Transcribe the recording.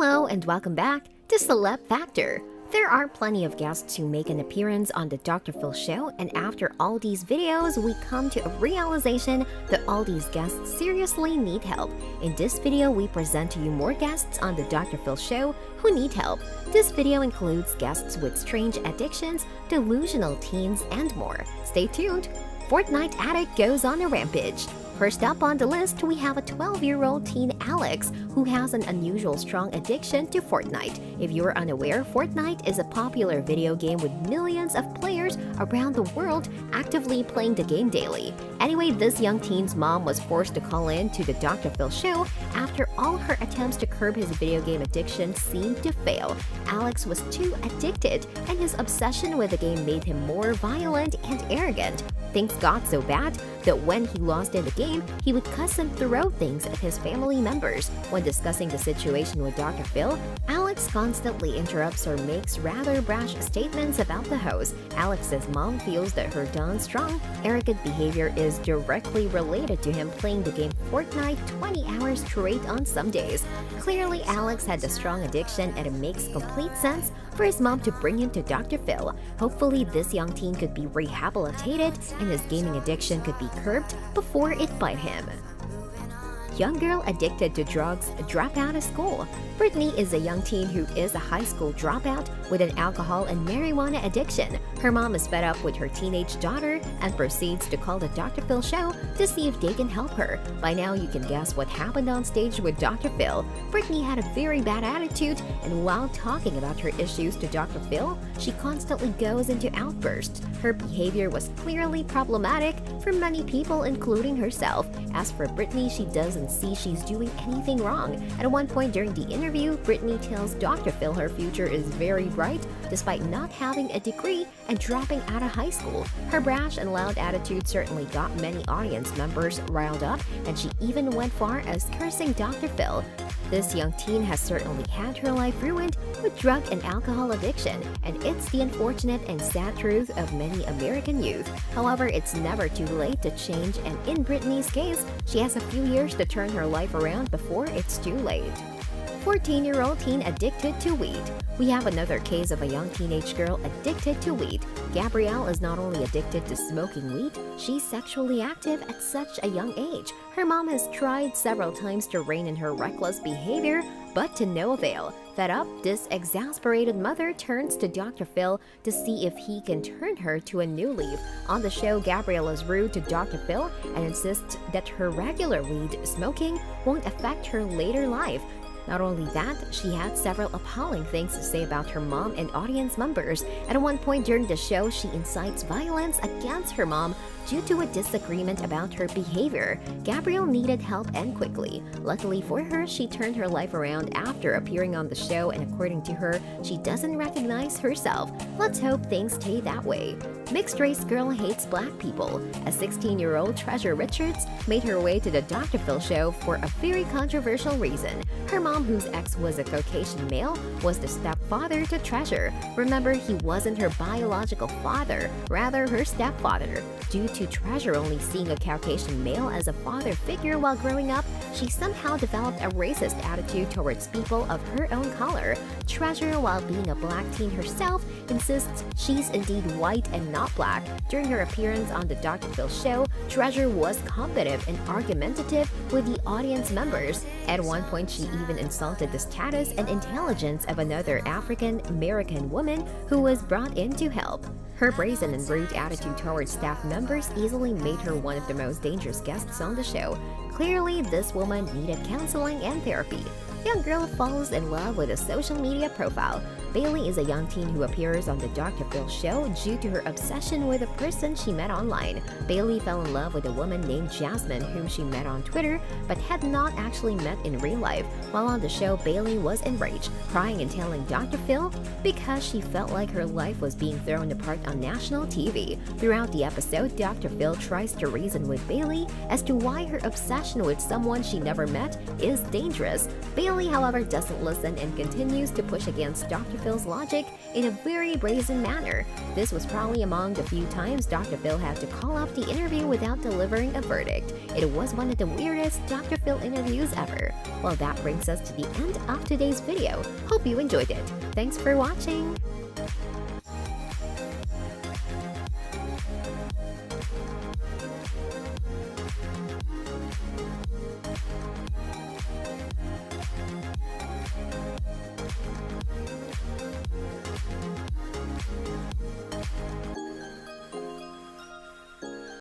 Hello and welcome back to Celeb Factor. There are plenty of guests who make an appearance on the Dr. Phil show, and after all these videos, we come to a realization that all these guests seriously need help. In this video, we present to you more guests on the Dr. Phil show who need help. This video includes guests with strange addictions, delusional teens, and more. Stay tuned. Fortnite Addict goes on a rampage. First up on the list, we have a 12-year-old teen Alex who has an unusual strong addiction to Fortnite. If you're unaware, Fortnite is a popular video game with millions of players around the world actively playing the game daily. Anyway, this young teen's mom was forced to call in to the Dr. Phil show after all her attempts to curb his video game addiction seemed to fail. Alex was too addicted, and his obsession with the game made him more violent and arrogant. Things got so bad that when he lost in the game, he would cuss and throw things at his family members. When discussing the situation with Dr. Phil, Alex constantly interrupts or makes rather brash statements about the host. Alex's mom feels that her Don's strong, arrogant behavior is directly related to him playing the game Fortnite 20 hours straight on some days. Clearly, Alex had a strong addiction, and it makes complete sense for his mom to bring him to Dr. Phil. Hopefully, this young teen could be rehabilitated and his gaming addiction could be curbed before it bite him. Young girl addicted to drugs drop out of school. Brittany is a young teen who is a high school dropout with an alcohol and marijuana addiction. Her mom is fed up with her teenage daughter and proceeds to call the Dr. Phil show to see if they can help her. By now, you can guess what happened on stage with Dr. Phil. Brittany had a very bad attitude, and while talking about her issues to Dr. Phil, she constantly goes into outbursts. Her behavior was clearly problematic for many people, including herself. As for Brittany, she doesn't see she's doing anything wrong. At one point during the interview, Brittany tells Dr. Phil her future is very bright despite not having a degree and dropping out of high school. Her brash and loud attitude certainly got many audience members riled up, and she even went far as cursing Dr. Phil. This young teen has certainly had her life ruined with drug and alcohol addiction, and it's the unfortunate and sad truth of many American youth. However, it's never too late to change, and in Brittany's case, she has a few years to turn her life around before it's too late. 14-year-old teen addicted to weed. We have another case of a young teenage girl addicted to weed. Gabrielle is not only addicted to smoking weed, she's sexually active at such a young age. Her mom has tried several times to rein in her reckless behavior, but to no avail. Fed up, this exasperated mother turns to Dr. Phil to see if he can turn her to a new leaf. On the show, Gabrielle is rude to Dr. Phil and insists that her regular weed smoking won't affect her later life. Not only that, she had several appalling things to say about her mom and audience members. At one point during the show, she incites violence against her mom due to a disagreement about her behavior. Gabrielle needed help, and quickly. Luckily for her, she turned her life around after appearing on the show, and according to her, she doesn't recognize herself. Let's hope things stay that way. Mixed-race girl hates black people. A 16-year-old Treasure Richards made her way to the Dr. Phil show for a very controversial reason. Her mom, whose ex was a Caucasian male, was the stepfather to Treasure. Remember, he wasn't her biological father, rather her stepfather. Due to Treasure only seeing a Caucasian male as a father figure while growing up, she somehow developed a racist attitude towards people of her own color. Treasure, while being a black teen herself, insists she's indeed white and not black. During her appearance on the Dr. Phil show, Treasure was combative and argumentative with the audience members. At one point, she even insulted the status and intelligence of another African American woman who was brought in to help. Her brazen and rude attitude towards staff members easily made her one of the most dangerous guests on the show. Clearly, this woman needed counseling and therapy. Young girl falls in love with a social media profile. Bailey is a young teen who appears on the Dr. Phil show due to her obsession with a person she met online. Bailey fell in love with a woman named Jasmine, whom she met on Twitter but had not actually met in real life. While on the show, Bailey was enraged, crying and telling Dr. Phil because she felt like her life was being thrown apart on national TV. Throughout the episode, Dr. Phil tries to reason with Bailey as to why her obsession with someone she never met is dangerous. Bailey Kelly, however, doesn't listen and continues to push against Dr. Phil's logic in a very brazen manner. This was probably among the few times Dr. Phil had to call off the interview without delivering a verdict. It was one of the weirdest Dr. Phil interviews ever. Well, that brings us to the end of today's video. Hope you enjoyed it. Thanks for watching!